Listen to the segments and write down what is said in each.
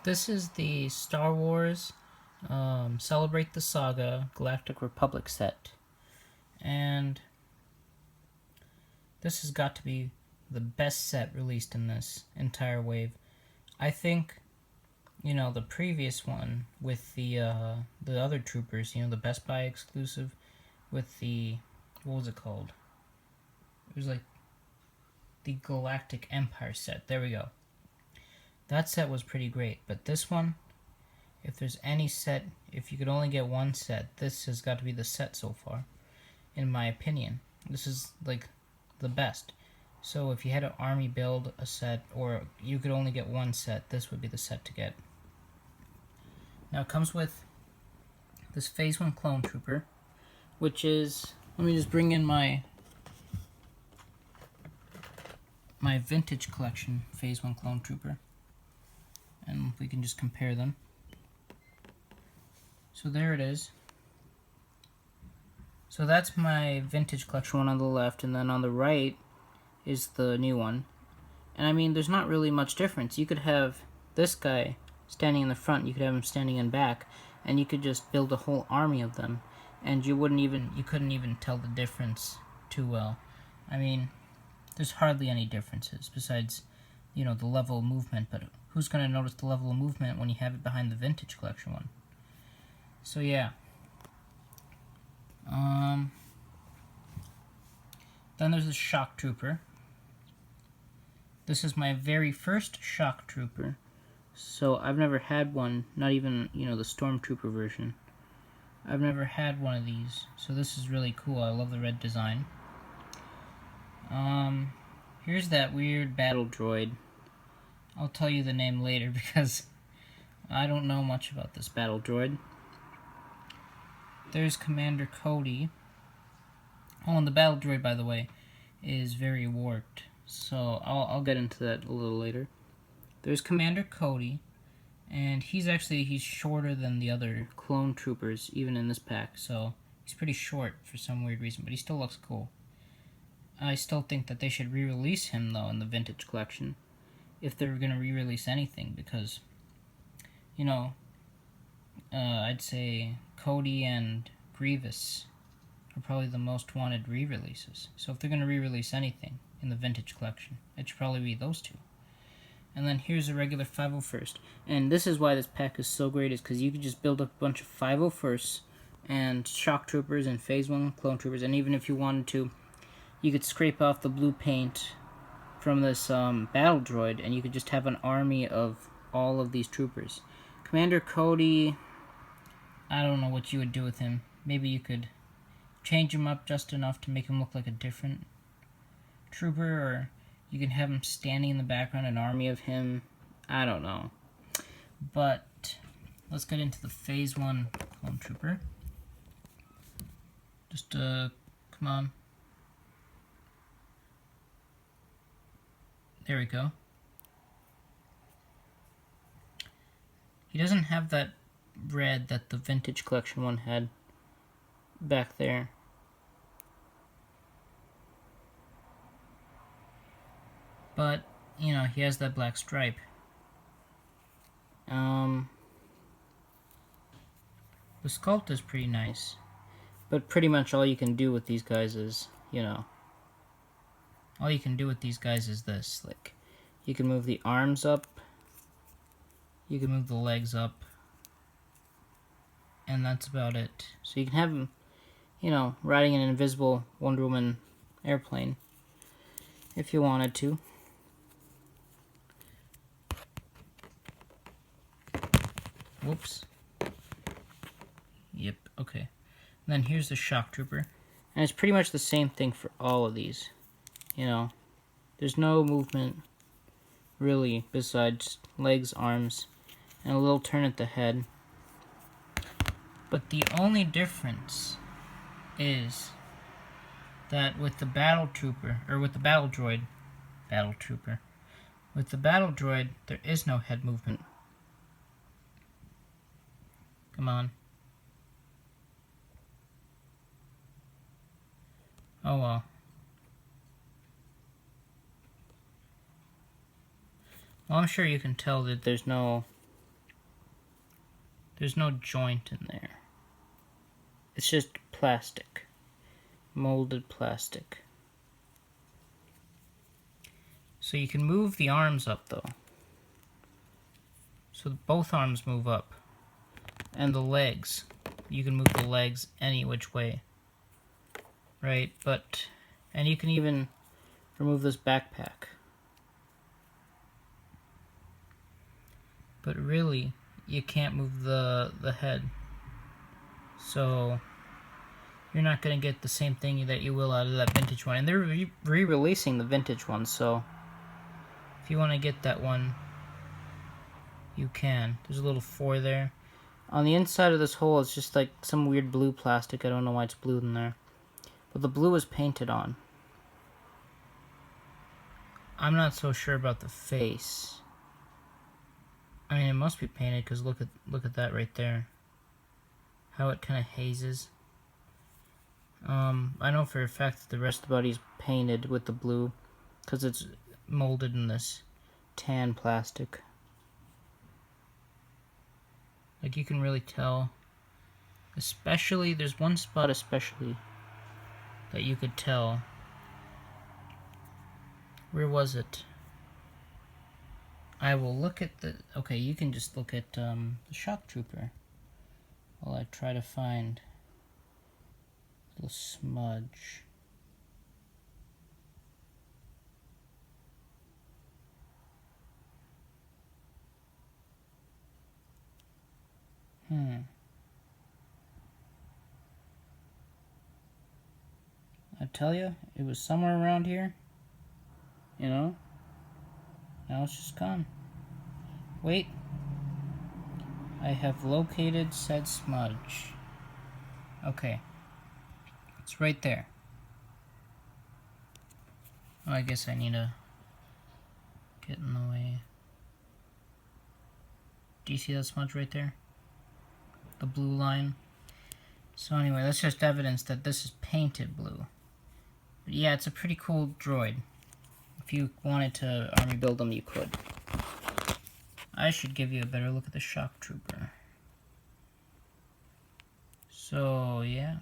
This is the Star Wars Celebrate the Saga Galactic Republic set. And this has got to be the best set released in this entire wave. I think, the previous one with the other troopers, the Best Buy exclusive with the, what was it called? It was like the Galactic Empire set. There we go. That set was pretty great, but this one, if there's any set, if you could only get one set, this has got to be the set so far, in my opinion. This is, like, the best. So if you had an army build a set, or you could only get one set, this would be the set to get. Now it comes with this Phase 1 Clone Trooper, which is, let me just bring in my vintage collection Phase 1 Clone Trooper, and we can just compare them. So there it is. So that's my vintage collection one on the left, and then on the right is the new one. And I mean, there's not really much difference. You could have this guy standing in the front, you could have him standing in back, and you could just build a whole army of them, and you couldn't even tell the difference too well. I mean, there's hardly any differences besides, the level of movement, but who's going to notice the level of movement when you have it behind the vintage collection one? So yeah. Then there's the Shock Trooper. This is my very first Shock Trooper. So I've never had one, not even, the Stormtrooper version. I've never had one of these, so this is really cool. I love the red design. Here's that weird battle droid. I'll tell you the name later because I don't know much about this battle droid. There's Commander Cody. Oh, and the battle droid, by the way, is very warped. So I'll get into that a little later. There's Commander Cody, and he's shorter than the other clone troopers, even in this pack. So he's pretty short for some weird reason, but he still looks cool. I still think that they should re-release him, though, in the vintage collection, if they were going to re-release anything, because, I'd say Cody and Grievous are probably the most wanted re-releases. So if they're going to re-release anything in the vintage collection, it should probably be those two. And then here's a regular 501st. And this is why this pack is so great, is because you could just build up a bunch of 501sts and Shock Troopers and Phase 1 Clone Troopers, and even if you wanted to, you could scrape off the blue paint from this battle droid, and you could just have an army of all of these troopers. Commander Cody, I don't know what you would do with him. Maybe you could change him up just enough to make him look like a different trooper, or you can have him standing in the background, an army of him. I don't know. But let's get into the Phase 1 Clone Trooper. Just, come on. There we go. He doesn't have that red that the vintage collection one had back there. But, he has that black stripe. The sculpt is pretty nice. But pretty much all you can do with these guys is, all you can do with these guys is this. Like, you can move the arms up, you can move the legs up, and that's about it. So you can have him, riding an invisible Wonder Woman airplane, if you wanted to. Whoops. Yep, okay. And then here's the Shock Trooper. And it's pretty much the same thing for all of these. There's no movement, really, besides legs, arms, and a little turn at the head. But the only difference is that with the battle trooper, or with the battle droid, with the battle droid, there is no head movement. Come on. Oh well. Well, I'm sure you can tell that there's no There's no joint in there. It's just plastic. Molded plastic. So you can move the arms up though. So both arms move up. And the legs. You can move the legs any which way. Right? And you can even remove this backpack. But really, you can't move the head. So you're not going to get the same thing that you will out of that vintage one. And they're re-releasing the vintage one, so if you want to get that one, you can. There's a little 4 there. On the inside of this hole is just like some weird blue plastic. I don't know why it's blue in there. But the blue is painted on. I'm not so sure about the face. I mean, it must be painted because look at that right there. How it kind of hazes. I know for a fact that the rest of the body's painted with the blue because it's molded in this tan plastic. Like you can really tell. Especially, there's one spot especially that you could tell. Where was it? I will look at the... Okay, you can just look at the shock trooper while I try to find a little smudge. I tell you, it was somewhere around here. You know? Now it's just gone. Wait. I have located said smudge. Okay. It's right there. Oh, I guess I need to get in the way. Do you see that smudge right there? The blue line? So anyway, that's just evidence that this is painted blue. But yeah, it's a pretty cool droid. If you wanted to army build them, you could. I should give you a better look at the shock trooper. So, yeah.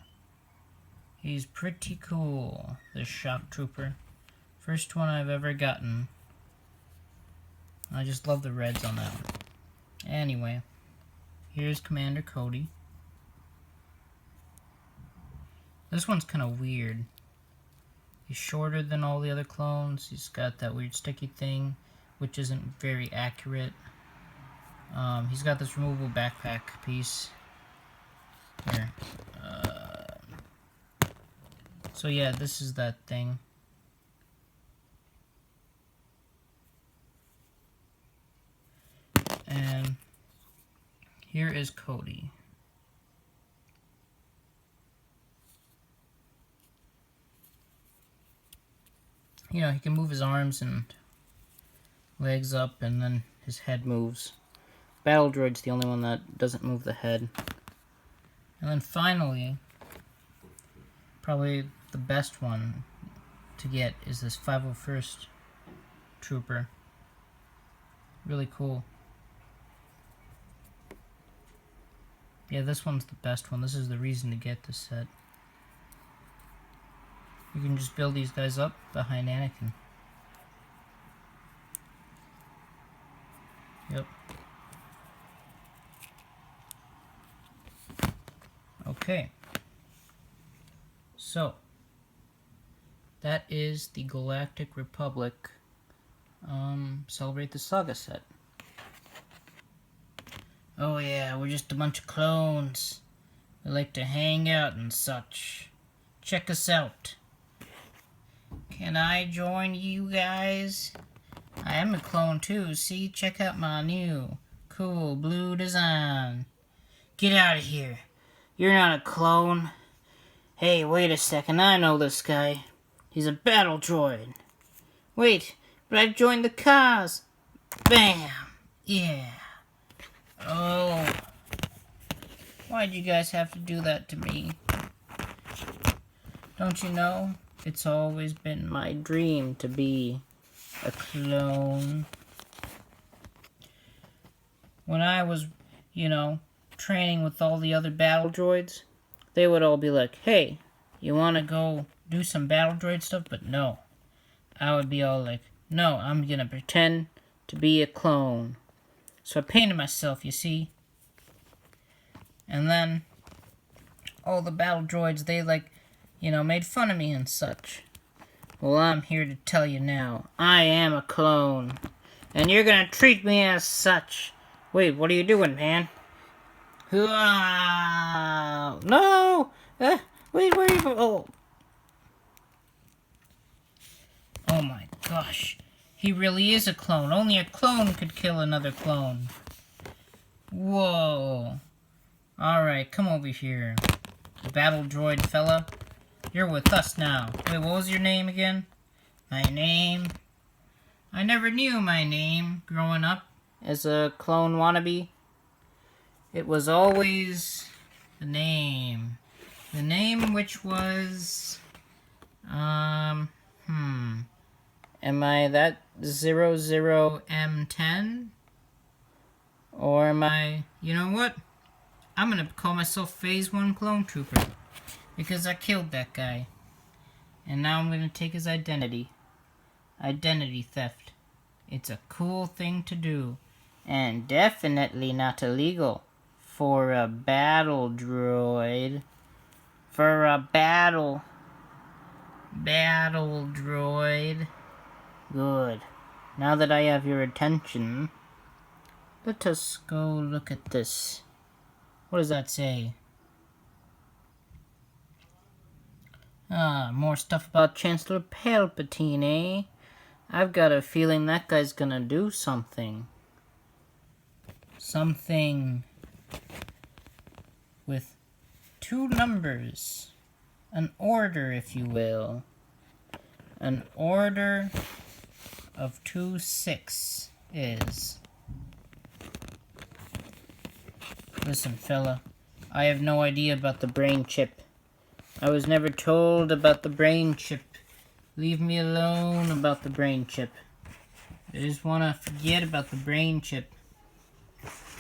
He's pretty cool, this shock trooper. First one I've ever gotten. I just love the reds on that one. Anyway, here's Commander Cody. This one's kind of weird. He's shorter than all the other clones. He's got that weird sticky thing, which isn't very accurate. He's got this removable backpack piece. Here. So yeah, this is that thing. And here is Cody. You know, he can move his arms and legs up, and then his head moves. Battle Droid's the only one that doesn't move the head. And then finally, probably the best one to get is this 501st Trooper. Really cool. Yeah, this one's the best one. This is the reason to get this set. You can just build these guys up behind Anakin. Yep. Okay. So, that is the Galactic Republic Celebrate the Saga set. Oh yeah, we're just a bunch of clones. We like to hang out and such. Check us out. Can I join you guys? I am a clone too, see? Check out my new, cool blue design. Get out of here. You're not a clone. Hey, wait a second, I know this guy. He's a battle droid. Wait, but I've joined the cause. Bam! Yeah. Oh. Why'd you guys have to do that to me? Don't you know? It's always been my dream to be a clone. When I was, training with all the other battle droids, they would all be like, hey, you want to go do some battle droid stuff? But no. I would be all like, no, I'm going to pretend to be a clone. So I painted myself, you see. And then all the battle droids, they made fun of me and such. Well, I'm here to tell you now, I am a clone. And you're gonna treat me as such. Wait, what are you doing, man? No! Wait, where are you going? Oh my gosh. He really is a clone. Only a clone could kill another clone. Whoa. Alright, come over here. Battle droid fella. You're with us now. Wait, what was your name again? My name? I never knew my name growing up as a clone wannabe. It was always the name. The name which was... Am I that 00M10? Or am I... You know what? I'm gonna call myself Phase 1 Clone Trooper. Because I killed that guy. And now I'm gonna take his identity. Identity theft. It's a cool thing to do. And definitely not illegal. For a battle droid. For a battle droid. Good. Now that I have your attention, let us go look at this. What does that say? Ah, more stuff about Chancellor Palpatine, eh? I've got a feeling that guy's gonna do something. Something with 2 numbers. An order, if you will. An order of 2-6 is. Listen, fella. I have no idea about the brain chip. I was never told about the brain chip. Leave me alone about the brain chip. I just want to forget about the brain chip.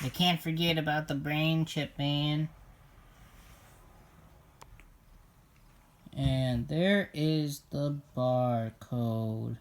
I can't forget about the brain chip, man. And there is the barcode.